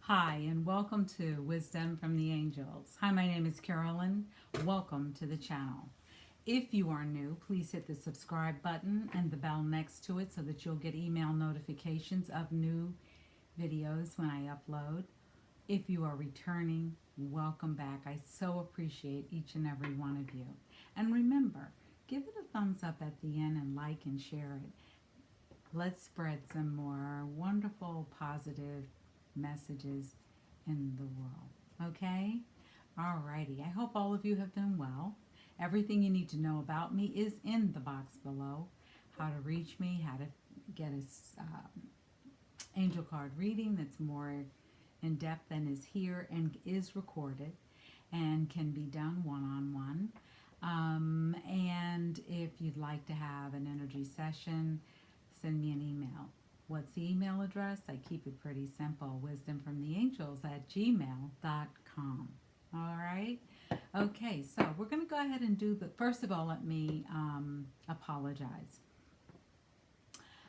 Hi, and welcome to Wisdom from the Angels. Hi, my name is Carolyn. Welcome to the channel. If you are new, please hit the subscribe button and the bell next to it so that you'll get email notifications of new videos when I upload. If you are returning, welcome back. I so appreciate each and every one of you. And remember, give it a thumbs up at the end and like and share it. Let's spread some more wonderful, positive messages in the world. Okay? Alrighty. I hope all of you have been well. Everything you need to know about me is in the box below. How to reach me, how to get a angel card reading that's more in depth than is here and is recorded and can be done one-on-one. And if you'd like to have an energy session, send me an email. What's the email address? I keep it pretty simple. wisdomfromtheangels@gmail.com. All right. Okay, so we're going to go ahead and do the first of all, let me apologize.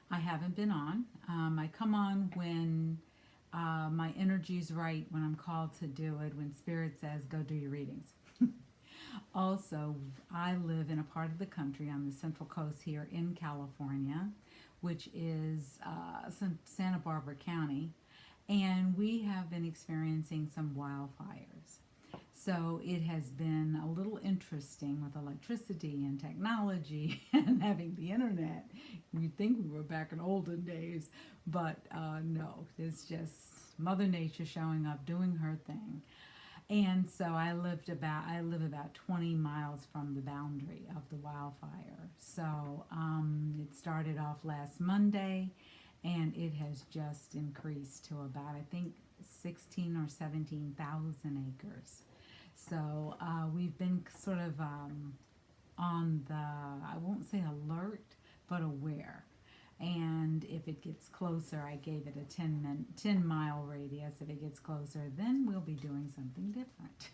I haven't been on. I come on when my energy's right, when I'm called to do it, when Spirit says, go do your readings. Also, I live in a part of the country on the Central Coast here in California, which is Santa Barbara County, and we have been experiencing some wildfires. So it has been a little interesting with electricity and technology and having the internet. You'd think we were back in olden days, but no, it's just Mother Nature showing up, doing her thing. And so I live about 20 miles from the boundary of the wildfire. So it started off last Monday, and it has just increased to about, I think, 16 or 17,000 acres. So we've been sort of on the, I won't say alert, but aware. And if it gets closer, I gave it a 10 mile radius. If it gets closer, then we'll be doing something different.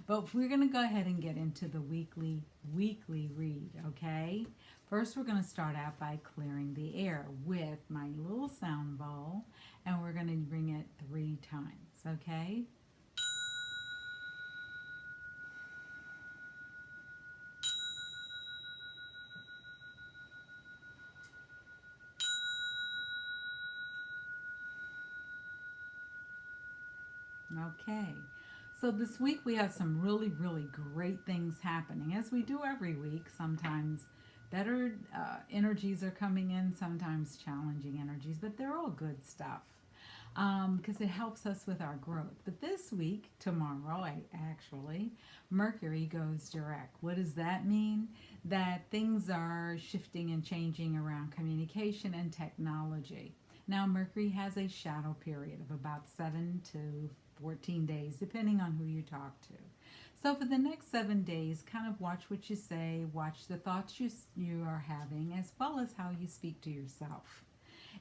But we're going to go ahead and get into the weekly read, okay? First, we're going to start out by clearing the air with my little sound bowl, and we're going to ring it 3 times, okay? Okay. So this week we have some really great things happening, as we do every week. Sometimes better energies are coming in, sometimes challenging energies, but they're all good stuff because it helps us with our growth. But this week, tomorrow, Mercury goes direct. What does that mean? That things are shifting and changing around communication and technology. Now, Mercury has a shadow period of about 7 to 14 days, depending on who you talk to. So for the next 7 days, kind of watch what you say, watch the thoughts you are having, as well as how you speak to yourself.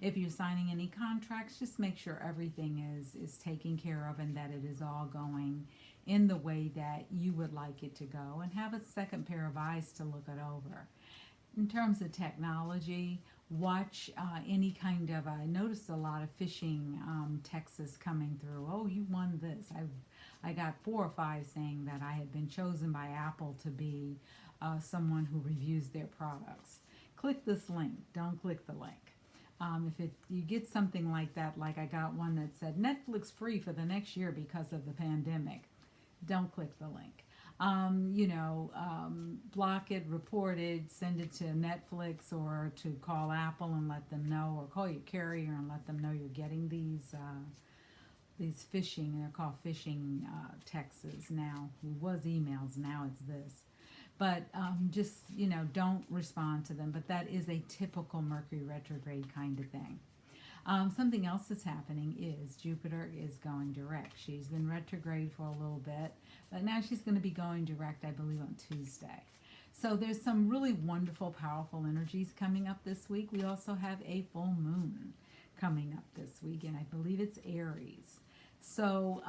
If you're signing any contracts, just make sure everything is taken care of and that it is all going in the way that you would like it to go, and have a second pair of eyes to look it over. In terms of technology, watch any kind of, I noticed a lot of phishing texts coming through. Oh, you won this. I got 4 or 5 saying that I had been chosen by Apple to be someone who reviews their products. Click this link. Don't click the link. If you get something like that, like I got one that said Netflix free for the next year because of the pandemic, don't click the link. Block it, report it, send it to Netflix or to call Apple and let them know, or call your carrier and let them know you're getting these phishing. They're called phishing texts now. It was emails, now it's this. But just, don't respond to them. But that is a typical Mercury retrograde kind of thing. Something else that's happening is Jupiter is going direct. She's been retrograde for a little bit, but now she's going to be going direct, I believe, on Tuesday. So there's some really wonderful, powerful energies coming up this week. We also have a full moon coming up this week, and I believe it's Aries. So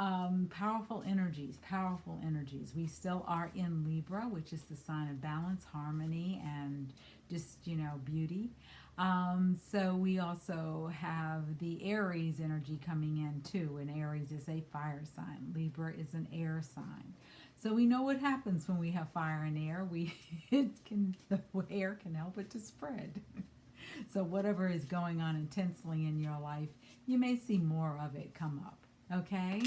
powerful energies, powerful energies. We still are in Libra, which is the sign of balance, harmony, and just, beauty. So we also have the Aries energy coming in too, and Aries is a fire sign. Libra is an air sign. So we know what happens when we have fire and air. The air can help it to spread. So whatever is going on intensely in your life, you may see more of it come up. Okay?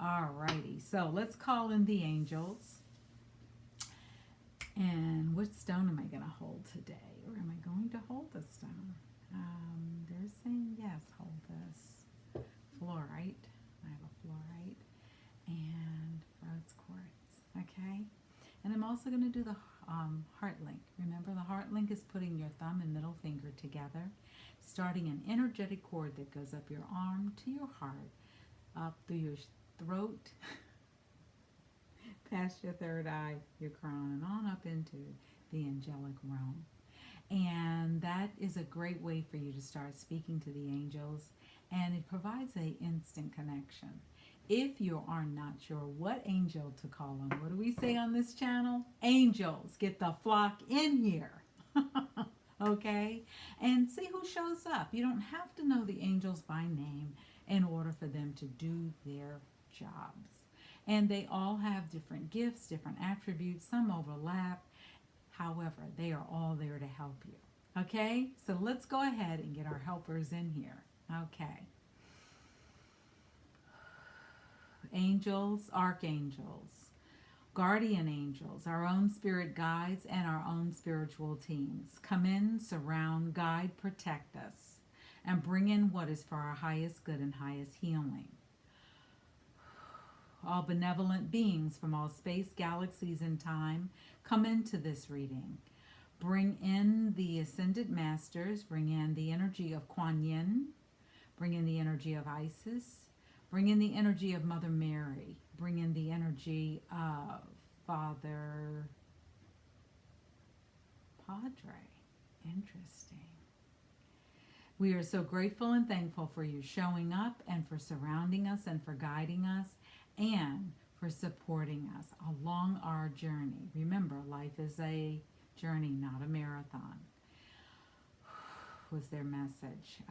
Alrighty. So let's call in the angels. And what stone am I going to hold today? Or am I going to hold a stone? They're saying yes, hold this. Fluorite. I have a fluorite. And rose quartz. Okay? And I'm also going to do the heart link. Remember, the heart link is putting your thumb and middle finger together, starting an energetic cord that goes up your arm to your heart, up through your throat, past your third eye, your crown, and on up into the angelic realm. And that is a great way for you to start speaking to the angels, and it provides an instant connection. If you are not sure what angel to call on, what do we say on this channel? Angels, get the flock in here. Okay? And see who shows up. You don't have to know the angels by name in order for them to do their jobs. And they all have different gifts, different attributes, some overlap. However, they are all there to help you. Okay? So let's go ahead and get our helpers in here. Okay. Angels, archangels, guardian angels, our own spirit guides, and our own spiritual teams. Come in, surround, guide, protect us, and bring in what is for our highest good and highest healing. All benevolent beings from all space, galaxies, and time come into this reading. Bring in the Ascended Masters, bring in the energy of Kuan Yin, bring in the energy of Isis, bring in the energy of Mother Mary, bring in the energy of Father Padre. Interesting. We are so grateful and thankful for you showing up and for surrounding us and for guiding us and for supporting us along our journey. Remember, life is a journey, not a marathon, was their message.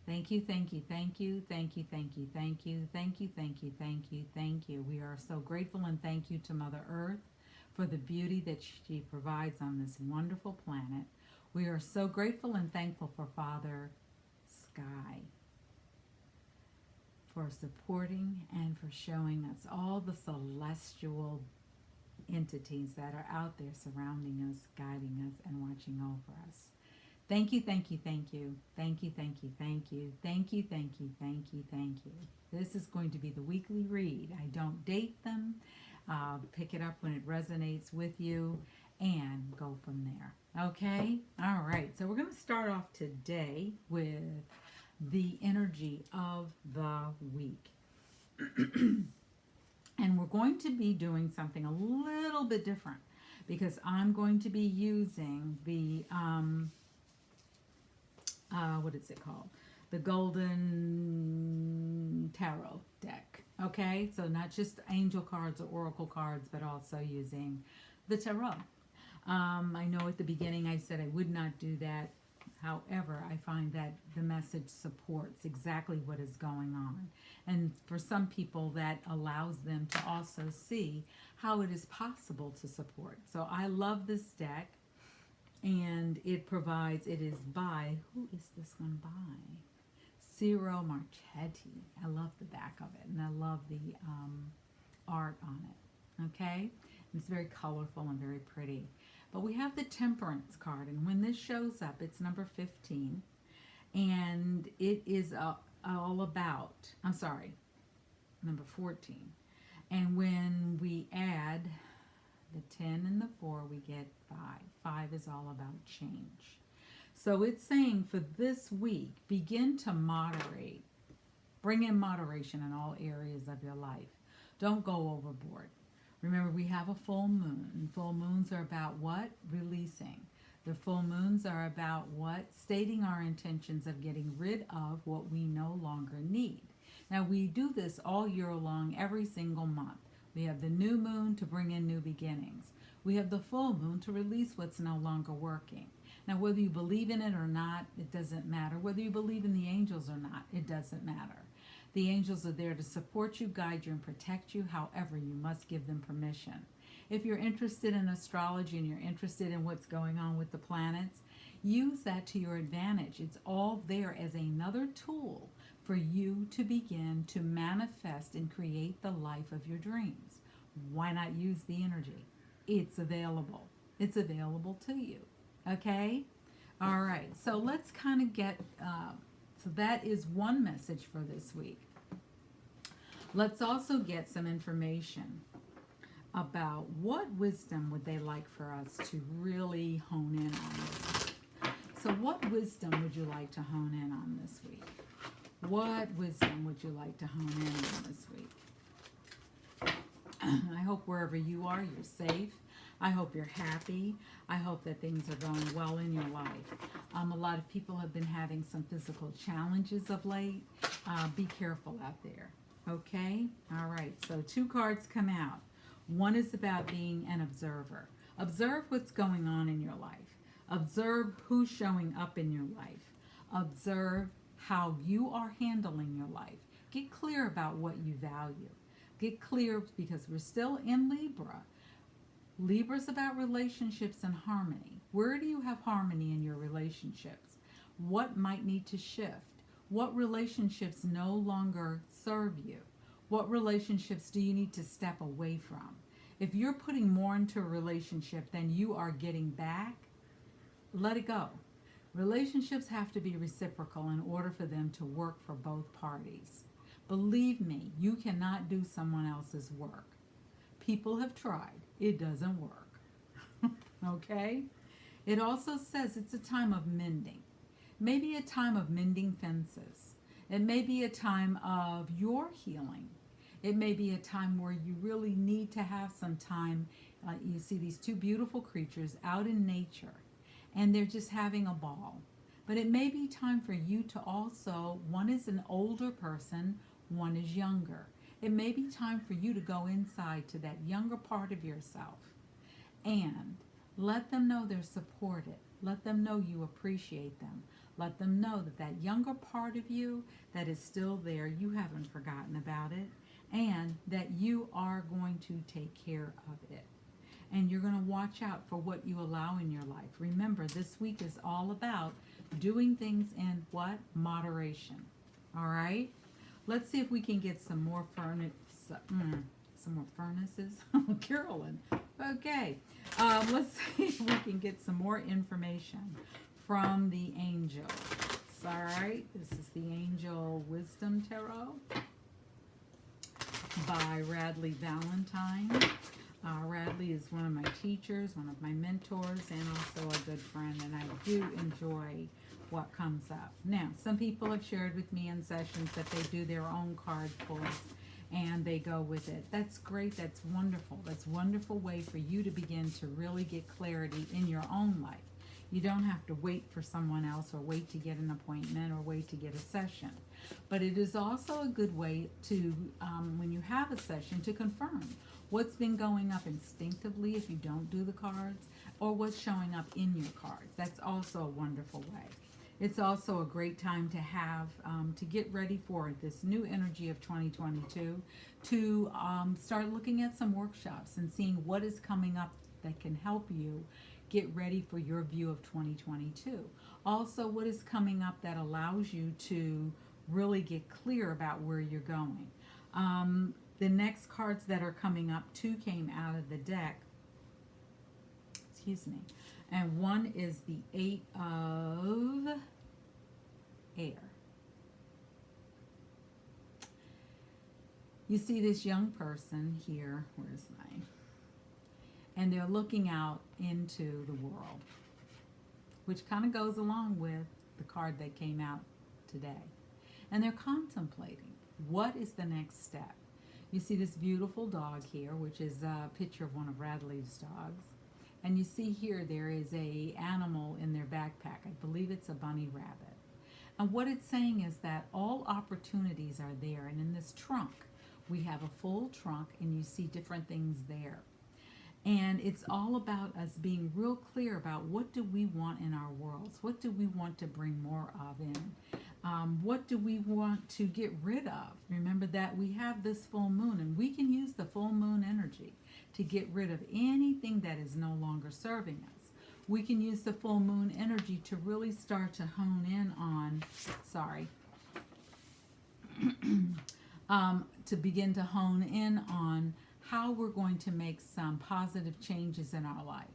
Thank you, thank you, thank you, thank you, thank you, thank you, thank you, thank you, thank you, thank you. We are so grateful and thank you to Mother Earth for the beauty that she provides on this wonderful planet. We are so grateful and thankful for Father Sky for supporting and for showing us all the celestial entities that are out there surrounding us, guiding us, and watching over us. Thank you, thank you, thank you, thank you, thank you, thank you, thank you, thank you, thank you, thank you. This is going to be the weekly read. I don't date them. Pick it up when it resonates with you and go from there. Okay? All right. So we're going to start off today with the energy of the week. And we're going to be doing something a little bit different because I'm going to be using the what is it called? The Golden Tarot deck. Okay, so not just angel cards or oracle cards, but also using the tarot. I know at the beginning I said I would not do that. However, I find that the message supports exactly what is going on. And for some people, that allows them to also see how it is possible to support. So I love this deck. And it is by, who is this one by? Ciro Marchetti. I love the back of it, and I love the art on it. Okay? And it's very colorful and very pretty. But we have the Temperance card, and when this shows up, it's number 15. And it is all about, number 14. And when we add the 10 and the 4, we get 5. 5 is all about change. So it's saying for this week, begin to moderate. Bring in moderation in all areas of your life. Don't go overboard. Remember, we have a full moon. And full moons are about what? Releasing. The full moons are about what? Stating our intentions of getting rid of what we no longer need. Now, we do this all year long, every single month. We have the new moon to bring in new beginnings. We have the full moon to release what's no longer working. Now, whether you believe in it or not, it doesn't matter. Whether you believe in the angels or not, it doesn't matter. The angels are there to support you, guide you, and protect you. However, you must give them permission. If you're interested in astrology and you're interested in what's going on with the planets, use that to your advantage. It's all there as another tool for you to begin to manifest and create the life of your dreams. Why not use the energy? It's available. It's available to you. Okay? All right. So let's kind of get, so that is one message for this week. Let's also get some information about what wisdom would they like for us to really hone in on this week. So what wisdom would you like to hone in on this week? What wisdom would you like to hone in on this week? I hope wherever you are, you're safe. I hope you're happy. I hope that things are going well in your life. A lot of people have been having some physical challenges of late. Be careful out there. Okay? All right. So 2 cards come out. One is about being an observer. Observe what's going on in your life. Observe who's showing up in your life. Observe how you are handling your life. Get clear about what you value. Get clear, because we're still in Libra. Libra's about relationships and harmony. Where do you have harmony in your relationships? What might need to shift? What relationships no longer serve you? What relationships do you need to step away from? If you're putting more into a relationship than you are getting back, let it go. Relationships have to be reciprocal in order for them to work for both parties. Believe me, you cannot do someone else's work. People have tried. It doesn't work. Okay? It also says it's a time of mending. Maybe a time of mending fences. It may be a time of your healing. It may be a time where you really need to have some time. You see these 2 beautiful creatures out in nature, and they're just having a ball. But it may be time for you to also, one is an older person, one is younger. It may be time for you to go inside to that younger part of yourself and let them know they're supported. Let them know you appreciate them. Let them know that that younger part of you that is still there, you haven't forgotten about it, and that you are going to take care of it. And you're going to watch out for what you allow in your life. Remember, this week is all about doing things in what? Moderation. All right? Let's see if we can get some more furnaces. Carolyn. Okay. Let's see if we can get some more information from the angels. All right. This is the Angel Wisdom Tarot by Radley Valentine. Radley is one of my teachers, one of my mentors, and also a good friend, and I do enjoy what comes up. Now, some people have shared with me in sessions that they do their own card pulls and they go with it. That's great. That's wonderful. That's a wonderful way for you to begin to really get clarity in your own life. You don't have to wait for someone else or wait to get an appointment or wait to get a session. But it is also a good way to, when you have a session, to confirm what's been going up instinctively if you don't do the cards, or what's showing up in your cards. That's also a wonderful way. It's also a great time to have, to get ready for this new energy of 2022, to start looking at some workshops and seeing what is coming up that can help you get ready for your view of 2022. Also, what is coming up that allows you to really get clear about where you're going. The next cards that are coming up, 2 came out of the deck. Excuse me. And one is the 8 of Air. You see this young person here. Where's mine? And they're looking out into the world, which kind of goes along with the card that came out today. And they're contemplating, what is the next step? You see this beautiful dog here, which is a picture of one of Radley's dogs. And you see here there is a animal in their backpack. I believe it's a bunny rabbit. And what it's saying is that all opportunities are there. And in this trunk, we have a full trunk, and you see different things there. And it's all about us being real clear about what do we want in our worlds? What do we want to bring more of in? What do we want to get rid of? Remember that we have this full moon, and we can use the full moon energy to get rid of anything that is no longer serving us. We can use the full moon energy to really start to hone in on, to begin to hone in on how we're going to make some positive changes in our life.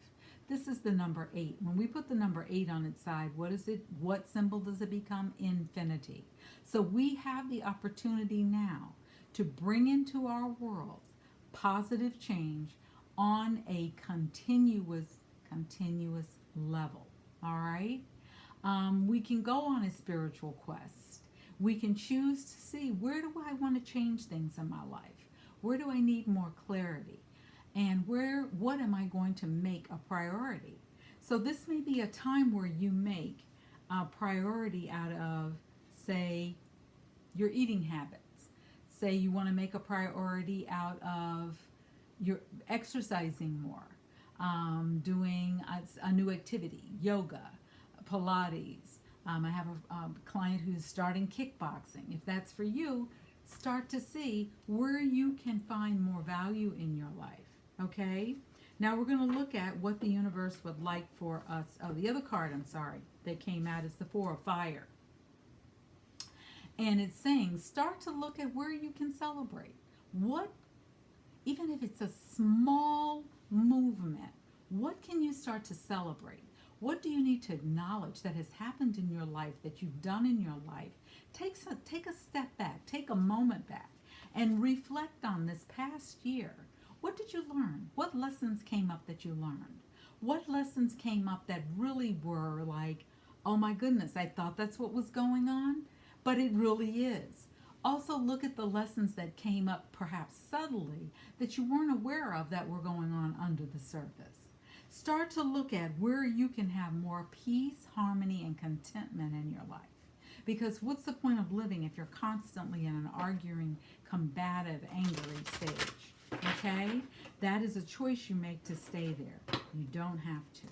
This is the number 8. When we put the number 8 on its side, what is it? What symbol does it become? Infinity. So we have the opportunity now to bring into our world positive change on a continuous level. All right? We can go on a spiritual quest. We can choose to see, where do I want to change things in my life? Where do I need more clarity? And what am I going to make a priority? So this may be a time where you make a priority out of, say, your eating habits. Say you want to make a priority out of your exercising more, doing a new activity, yoga, Pilates. I have a client who's starting kickboxing. If that's for you, start to see where you can find more value in your life. Okay? Now we're going to look at what the universe would like for us. Oh, the other card, that came out is the 4 of Fire. And it's saying, start to look at where you can celebrate. What, even if it's a small movement, what can you start to celebrate? What do you need to acknowledge that has happened in your life, that you've done in your life? Take a step back, take a moment back, and reflect on this past year. What did you learn? What lessons came up that you learned? What lessons came up that really were like, oh my goodness, I thought that's what was going on, but it really is. Also look at the lessons that came up perhaps subtly that you weren't aware of that were going on under the surface. Start to look at where you can have more peace, harmony, and contentment in your life. Because what's the point of living if you're constantly in an arguing, combative, angry stage? Okay? That is a choice you make to stay there. You don't have to.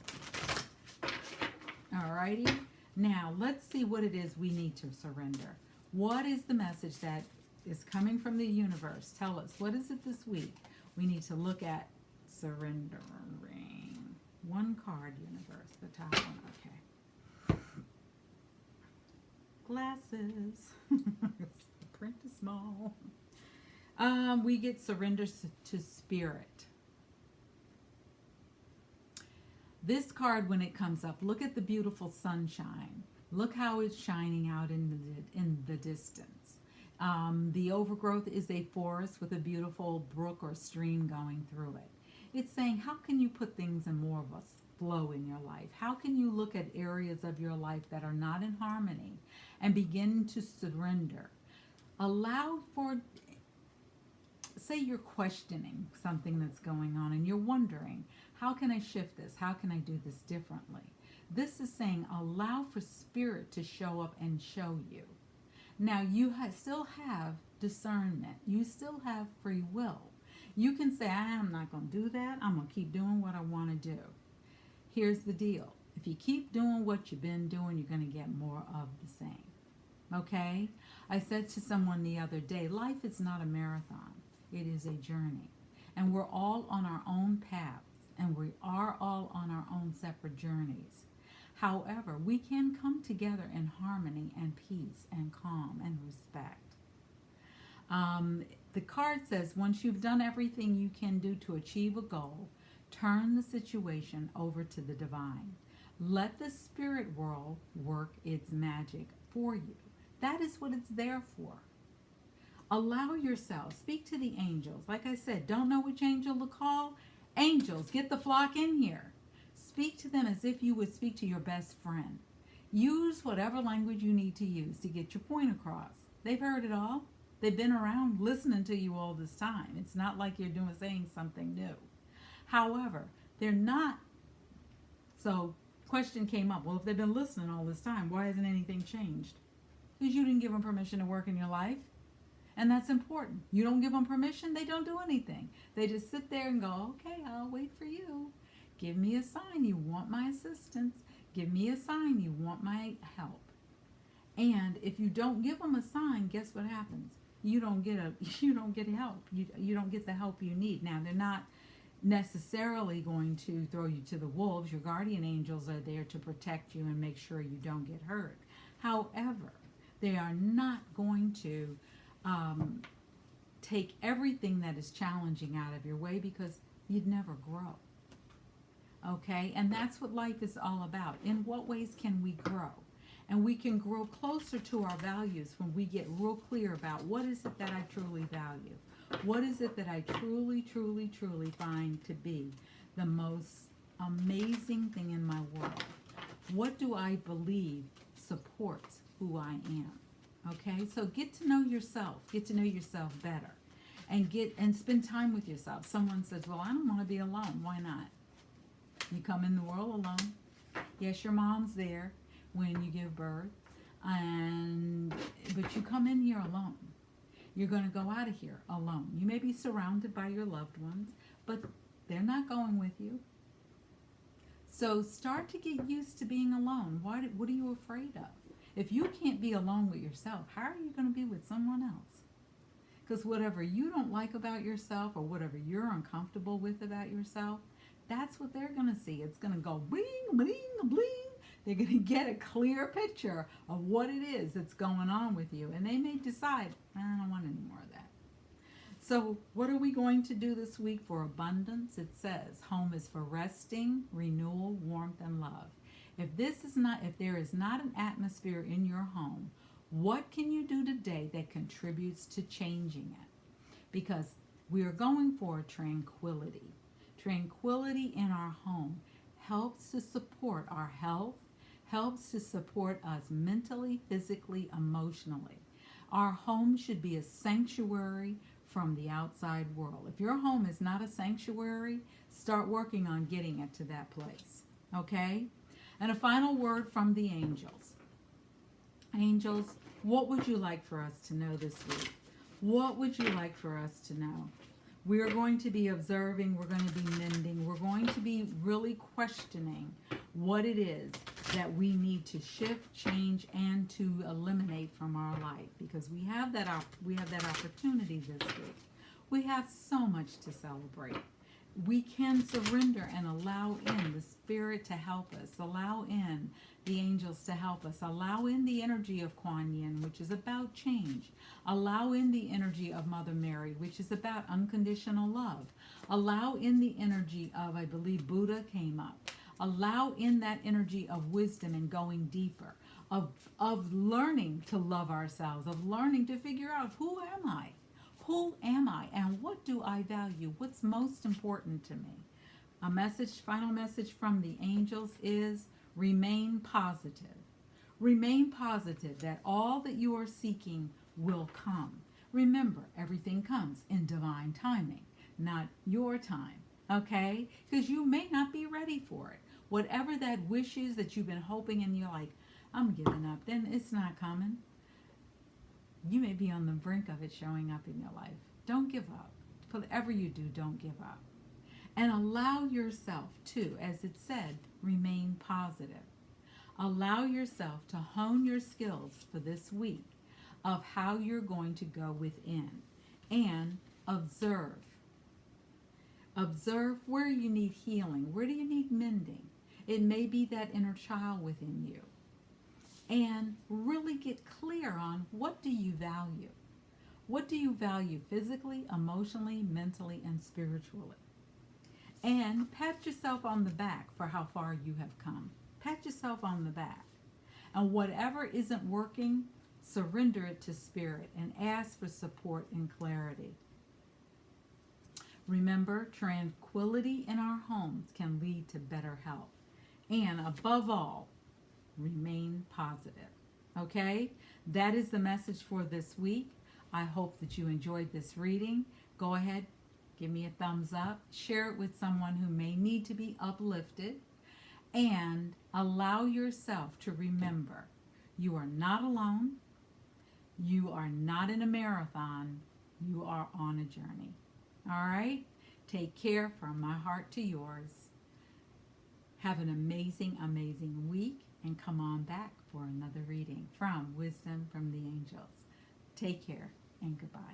Alrighty? Now, let's see what it is we need to surrender. What is the message that is coming from the universe? Tell us, what is it this week? We need to look at surrendering. One card, universe, the top one, okay. Glasses. The print is small. We get surrender to spirit. This card, when it comes up, look at the beautiful sunshine. Look how it's shining out in the distance. The overgrowth is a forest with a beautiful brook or stream going through it. It's saying, how can you put things in more of a flow in your life? How can you look at areas of your life that are not in harmony and begin to surrender? Allow for, say you're questioning something that's going on and you're wondering, how can I shift this? How can I do this differently? This is saying, allow for spirit to show up and show you. Now, you still have discernment. You still have free will. You can say, I'm not going to do that. I'm going to keep doing what I want to do. Here's the deal. If you keep doing what you've been doing, you're going to get more of the same. Okay? I said to someone the other day, life is not a marathon. It is a journey. And we're all on our own paths. And we are all on our own separate journeys. However, we can come together in harmony and peace and calm and respect. The card says, once you've done everything you can do to achieve a goal, turn the situation over to the divine. Let the spirit world work its magic for you. That is what it's there for. Allow yourself, speak to the angels. Like I said, don't know which angel to call? Angels, get the flock in here. Speak to them as if you would speak to your best friend. Use whatever language you need to use to get your point across. They've heard it all. They've been around listening to you all this time. It's not like you're saying something new. However, they're not. So, question came up. Well, if they've been listening all this time, why hasn't anything changed? Because you didn't give them permission to work in your life. And that's important. You don't give them permission, they don't do anything. They just sit there and go, okay, I'll wait for you. Give me a sign you want my assistance. Give me a sign you want my help. And if you don't give them a sign, guess what happens? You don't get help. You don't get the help you need. Now, they're not necessarily going to throw you to the wolves. Your guardian angels are there to protect you and make sure you don't get hurt. However, they are not going to take everything that is challenging out of your way, because you'd never grow. Okay? And that's what life is all about. In what ways can we grow? And we can grow closer to our values when we get real clear about what is it that I truly value. What is it that I truly, truly, truly find to be the most amazing thing in my world? What do I believe supports who I am? Okay, so get to know yourself. Get to know yourself better. And spend time with yourself. Someone says, well, I don't want to be alone. Why not? You come in the world alone. Yes, your mom's there when you give birth, but you come in here alone. You're going to go out of here alone. You may be surrounded by your loved ones, but they're not going with you. So start to get used to being alone. What are you afraid of? If you can't be alone with yourself, how are you going to be with someone else? Because whatever you don't like about yourself, or whatever you're uncomfortable with about yourself, that's what they're going to see. It's going to go bling, bling, bling. They're going to get a clear picture of what it is that's going on with you. And they may decide, I don't want any more of that. So what are we going to do this week for abundance? It says, home is for resting, renewal, warmth, and love. If there is not an atmosphere in your home, what can you do today that contributes to changing it? Because we are going for tranquility. Tranquility in our home helps to support our health, helps to support us mentally, physically, emotionally. Our home should be a sanctuary from the outside world. If your home is not a sanctuary, start working on getting it to that place. Okay? And a final word from the angels. Angels, what would you like for us to know this week? What would you like for us to know? We're going to be observing, we're going to be mending, we're going to be really questioning what it is that we need to shift, change, and to eliminate from our life, because we have that opportunity this week. We have so much to celebrate. We can surrender and allow in the Spirit to help us, allow in the angels to help us, allow in the energy of Kuan Yin, which is about change, allow in the energy of Mother Mary, which is about unconditional love, allow in the energy of, I believe Buddha came up, allow in that energy of wisdom and going deeper, of learning to love ourselves, of learning to figure out, who am I? Who am I, and what do I value? What's most important to me? Final message from the angels is remain positive. Remain positive that all that you are seeking will come. Remember, everything comes in divine timing, not your time, okay? Because you may not be ready for it. Whatever that wish is that you've been hoping and you're like, I'm giving up, then it's not coming. You may be on the brink of it showing up in your life. Don't give up. Whatever you do, don't give up. And allow yourself to, as it said, remain positive. Allow yourself to hone your skills for this week of how you're going to go within, and observe. Observe where you need healing. Where do you need mending? It may be that inner child within you. And really get clear on, what do you value? What do you value physically, emotionally, mentally, and spiritually? And pat yourself on the back for how far you have come. Pat yourself on the back. And whatever isn't working, surrender it to Spirit and ask for support and clarity. Remember, tranquility in our homes can lead to better health. And above all, remain positive. Okay? That is the message for this week. I hope that you enjoyed this reading. Go ahead, give me a thumbs up. Share it with someone who may need to be uplifted. And allow yourself to remember, you are not alone. You are are not in a marathon, you are on a journey. All right? Take care from my heart to yours. Have an amazing, amazing week, and come on back for another reading from Wisdom from the Angels. Take care and goodbye.